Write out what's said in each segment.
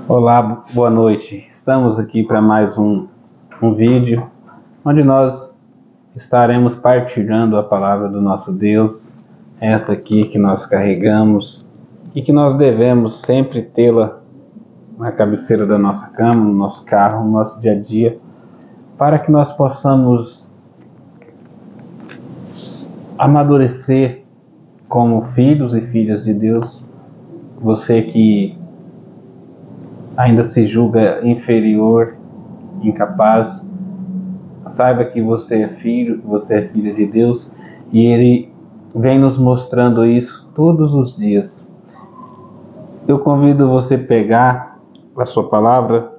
Olá, boa noite. Estamos aqui para mais um vídeo onde nós estaremos partilhando a palavra do nosso Deus, essa aqui que nós carregamos e que nós devemos sempre tê-la na cabeceira da nossa cama, no nosso carro, no nosso dia a dia, para que nós possamos amadurecer como filhos e filhas de Deus. Você que ainda se julga inferior, incapaz, saiba que você é filho, que você é filha de Deus, e Ele vem nos mostrando isso todos os dias. Eu convido você a pegar a sua palavra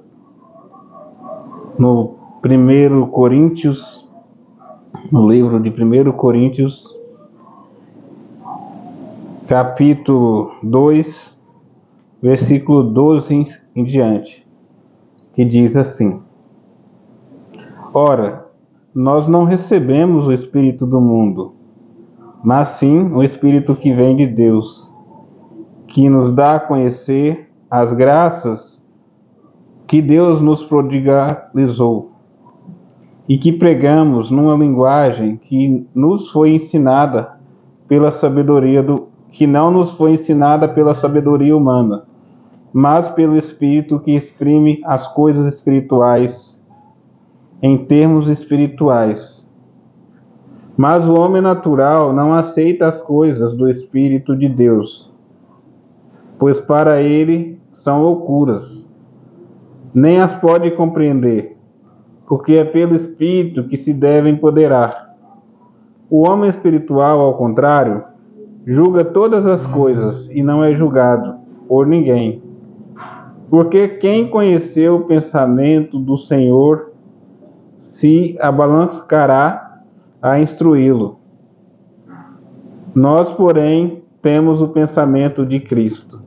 no 1 Coríntios, no livro de 1 Coríntios, capítulo 2, versículo 12 em diante, que diz assim: Ora, nós não recebemos o Espírito do mundo, mas sim o Espírito que vem de Deus, que nos dá a conhecer as graças que Deus nos prodigalizou, e que pregamos numa linguagem que nos foi ensinada pela sabedoria que não nos foi ensinada pela sabedoria humana, mas pelo Espírito que exprime as coisas espirituais em termos espirituais. Mas o homem natural não aceita as coisas do Espírito de Deus, pois para ele são loucuras, nem as pode compreender, porque é pelo Espírito que se deve empoderar. O homem espiritual, ao contrário, julga todas as coisas e não é julgado por ninguém. Porque quem conheceu o pensamento do Senhor se abalançará a instruí-lo. Nós, porém, temos o pensamento de Cristo.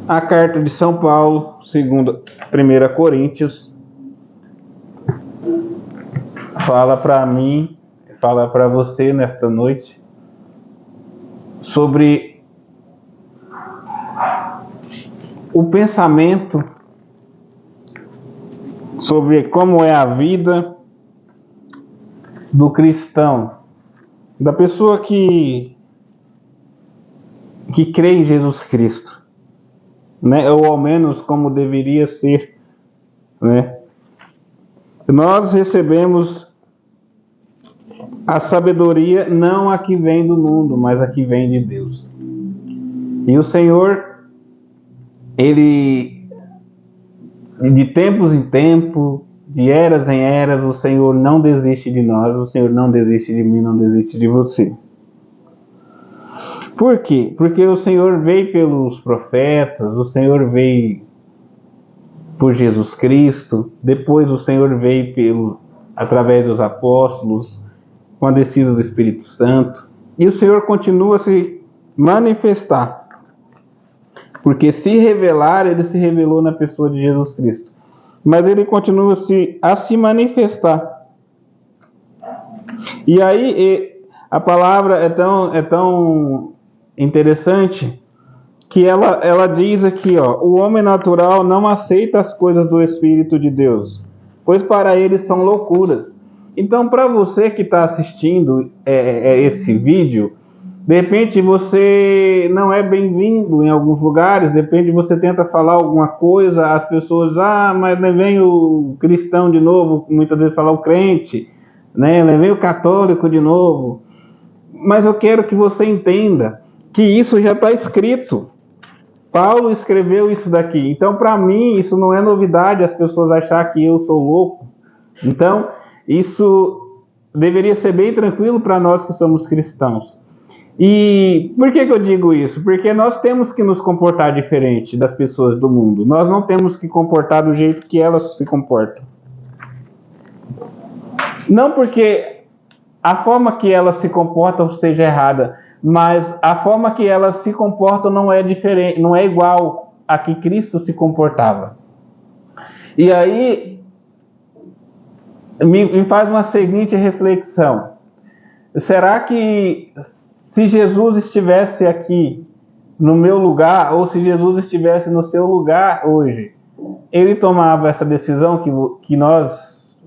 A carta de São Paulo, segundo 1 Coríntios, fala para mim, fala para você nesta noite, sobre o pensamento, sobre como é a vida do cristão, da pessoa que crê em Jesus Cristo, né? Ou ao menos como deveria ser, né? Nós recebemos a sabedoria não a que vem do mundo, mas a que vem de Deus. E o Senhor, Ele, de tempos em tempos, de eras em eras, o Senhor não desiste de nós, o Senhor não desiste de mim, não desiste de você. Por quê? Porque o Senhor veio pelos profetas, o Senhor veio por Jesus Cristo, depois o Senhor veio através dos apóstolos, com a descida do Espírito Santo, e o Senhor continua a se manifestar, porque se revelar, Ele se revelou na pessoa de Jesus Cristo, mas Ele continua a se manifestar. E aí a palavra é tão interessante que ela diz aqui, o homem natural não aceita as coisas do Espírito de Deus, pois para ele são loucuras. Então, para você que está assistindo esse vídeo, de repente você não é bem-vindo em alguns lugares, de repente você tenta falar alguma coisa, as pessoas, mas vem o cristão de novo, muitas vezes fala o crente, né? Vem o católico de novo. Mas eu quero que você entenda que isso já está escrito. Paulo escreveu isso daqui. Então, para mim, isso não é novidade as pessoas acharem que eu sou louco. Então, isso deveria ser bem tranquilo para nós que somos cristãos. E por que eu digo isso? Porque nós temos que nos comportar diferente das pessoas do mundo. Nós não temos que comportar do jeito que elas se comportam. Não porque a forma que elas se comportam seja errada, mas a forma que elas se comportam não é diferente, não é igual a que Cristo se comportava. E aí me faz uma seguinte reflexão: será que se Jesus estivesse aqui no meu lugar, ou se Jesus estivesse no seu lugar hoje, ele tomava essa decisão que nós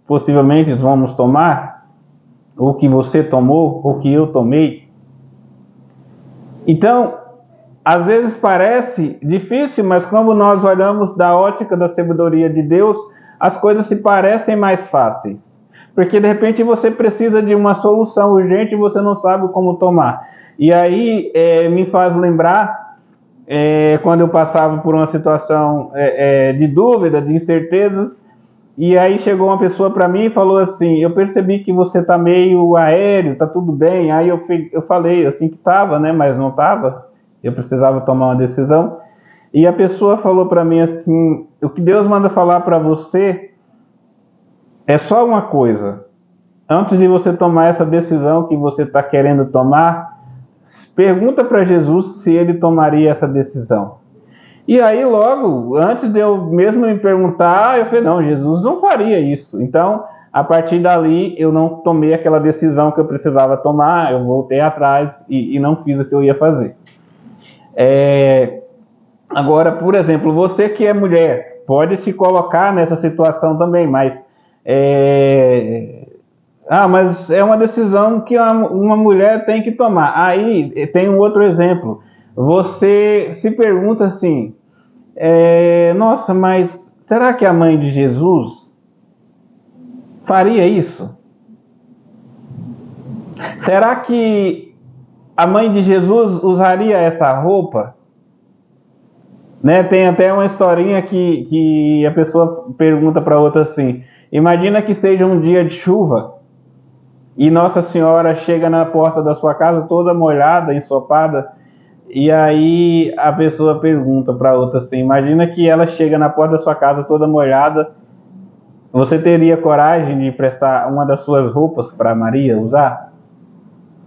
possivelmente vamos tomar, ou que você tomou, ou que eu tomei? Então, às vezes parece difícil, mas quando nós olhamos da ótica da sabedoria de Deus, as coisas se parecem mais fáceis. Porque de repente você precisa de uma solução urgente e você não sabe como tomar. E aí me faz lembrar quando eu passava por uma situação de dúvida, de incertezas, e aí chegou uma pessoa para mim e falou assim: eu percebi que você está meio aéreo, tá tudo bem. Aí eu falei assim que estava, né, mas não estava. Eu precisava tomar uma decisão. E a pessoa falou para mim assim: o que Deus manda falar para você é só uma coisa. Antes de você tomar essa decisão que você está querendo tomar, pergunta para Jesus se ele tomaria essa decisão. E aí logo, antes de eu mesmo me perguntar, eu falei, não, Jesus não faria isso. Então, a partir dali, eu não tomei aquela decisão que eu precisava tomar, eu voltei atrás e não fiz o que eu ia fazer. Agora, por exemplo, você que é mulher, pode se colocar nessa situação também, mas mas é uma decisão que uma mulher tem que tomar. Aí tem um outro exemplo. Você se pergunta assim, nossa, mas será que a mãe de Jesus faria isso? Será que a mãe de Jesus usaria essa roupa? Né? Tem até uma historinha que a pessoa pergunta para outra assim: imagina que seja um dia de chuva e Nossa Senhora chega na porta da sua casa toda molhada, ensopada, e aí a pessoa pergunta para outra assim: imagina que ela chega na porta da sua casa toda molhada, você teria coragem de emprestar uma das suas roupas para Maria usar?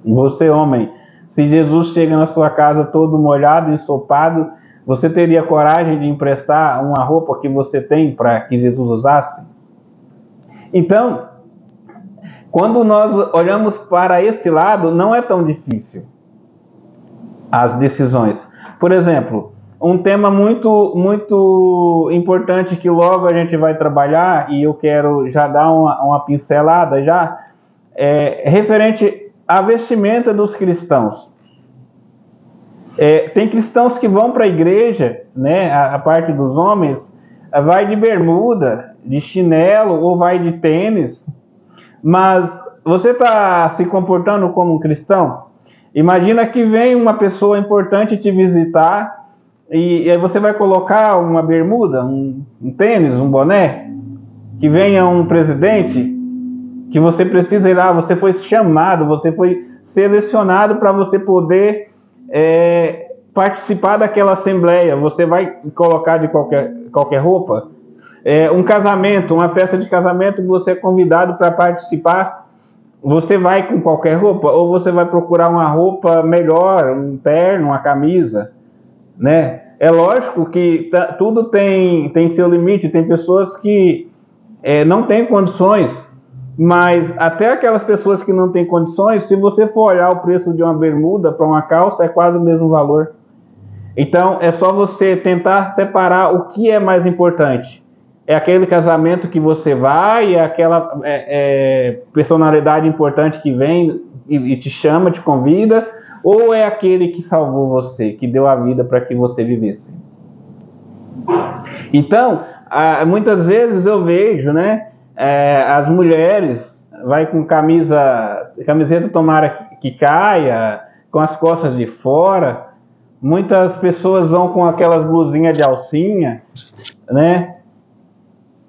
Você, homem, se Jesus chega na sua casa todo molhado, ensopado, você teria coragem de emprestar uma roupa que você tem para que Jesus usasse? Então, quando nós olhamos para esse lado, não é tão difícil as decisões. Por exemplo, um tema muito importante que logo a gente vai trabalhar, e eu quero já dar uma pincelada já, referente à vestimenta dos cristãos. Tem cristãos que vão para a igreja, né, a parte dos homens, vai de bermuda, de chinelo ou vai de tênis, mas você está se comportando como um cristão? Imagina que vem uma pessoa importante te visitar e aí você vai colocar uma bermuda, um tênis, um boné? Que venha um presidente que você precisa ir lá, você foi chamado, você foi selecionado para você poder participar daquela assembleia, você vai colocar de qualquer roupa? Um casamento, uma festa de casamento que você é convidado para participar, você vai com qualquer roupa? Ou você vai procurar uma roupa melhor, um terno, uma camisa, né? É lógico que tudo tem seu limite, tem pessoas que não têm condições, mas até aquelas pessoas que não têm condições, se você for olhar o preço de uma bermuda para uma calça, é quase o mesmo valor. Então, é só você tentar separar o que é mais importante. É aquele casamento que você vai, é aquela personalidade importante que vem e te chama, te convida, ou é aquele que salvou você, que deu a vida para que você vivesse? Então, muitas vezes eu vejo, né, as mulheres vai com camiseta tomara que caia, com as costas de fora. Muitas pessoas vão com aquelas blusinhas de alcinha, né,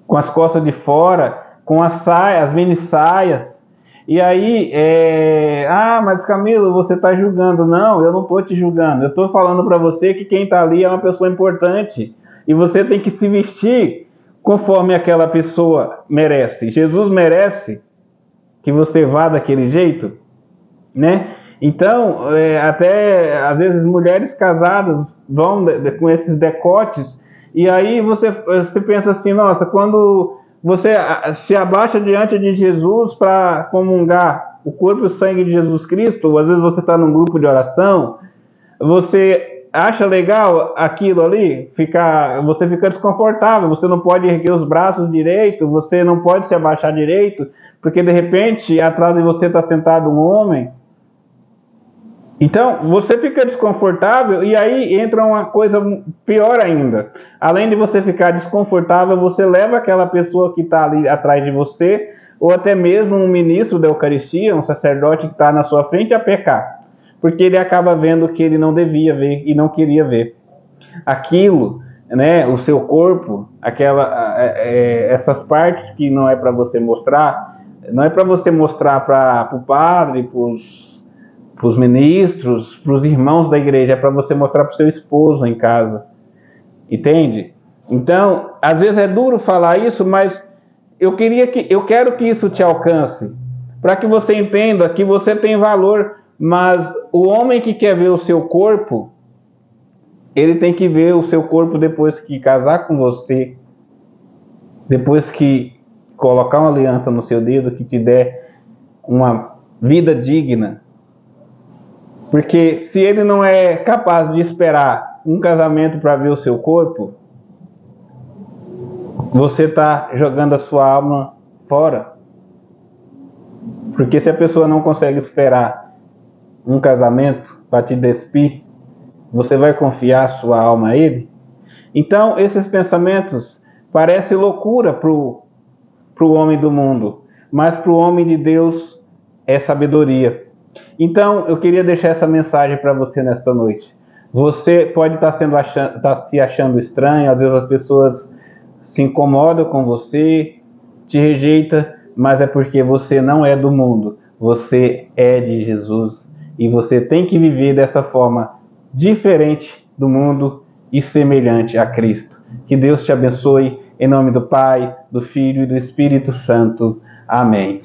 com as costas de fora, com as saias, as mini saias. E aí, mas Camilo, você está julgando. Não, eu não estou te julgando. Eu estou falando para você que quem está ali é uma pessoa importante. E você tem que se vestir conforme aquela pessoa merece. Jesus merece que você vá daquele jeito, né? Então, até às vezes mulheres casadas vão com esses decotes, e aí você pensa assim, nossa, quando você se abaixa diante de Jesus para comungar o corpo e o sangue de Jesus Cristo, ou às vezes você está num grupo de oração, você acha legal aquilo ali, você fica desconfortável, você não pode erguer os braços direito, você não pode se abaixar direito, porque de repente atrás de você está sentado um homem. Então, você fica desconfortável e aí entra uma coisa pior ainda. Além de você ficar desconfortável, você leva aquela pessoa que está ali atrás de você, ou até mesmo um ministro da Eucaristia, um sacerdote que está na sua frente, a pecar. Porque ele acaba vendo o que ele não devia ver e não queria ver. Aquilo, né, o seu corpo, essas partes que não é para você mostrar, não é para você mostrar para o padre, para os ministros, para os irmãos da igreja, é para você mostrar para o seu esposo em casa. Entende? Então, às vezes é duro falar isso, mas eu quero que isso te alcance, para que você entenda que você tem valor, mas o homem que quer ver o seu corpo, ele tem que ver o seu corpo depois que casar com você, depois que colocar uma aliança no seu dedo que te der uma vida digna. Porque se ele não é capaz de esperar um casamento para ver o seu corpo, você está jogando a sua alma fora. Porque se a pessoa não consegue esperar um casamento para te despir, você vai confiar a sua alma a ele? Então, esses pensamentos parecem loucura para o homem do mundo, mas para o homem de Deus é sabedoria. Então, eu queria deixar essa mensagem para você nesta noite. Você pode estar se achando estranho, às vezes as pessoas se incomodam com você, te rejeitam, mas é porque você não é do mundo, você é de Jesus. E você tem que viver dessa forma diferente do mundo e semelhante a Cristo. Que Deus te abençoe, em nome do Pai, do Filho e do Espírito Santo. Amém.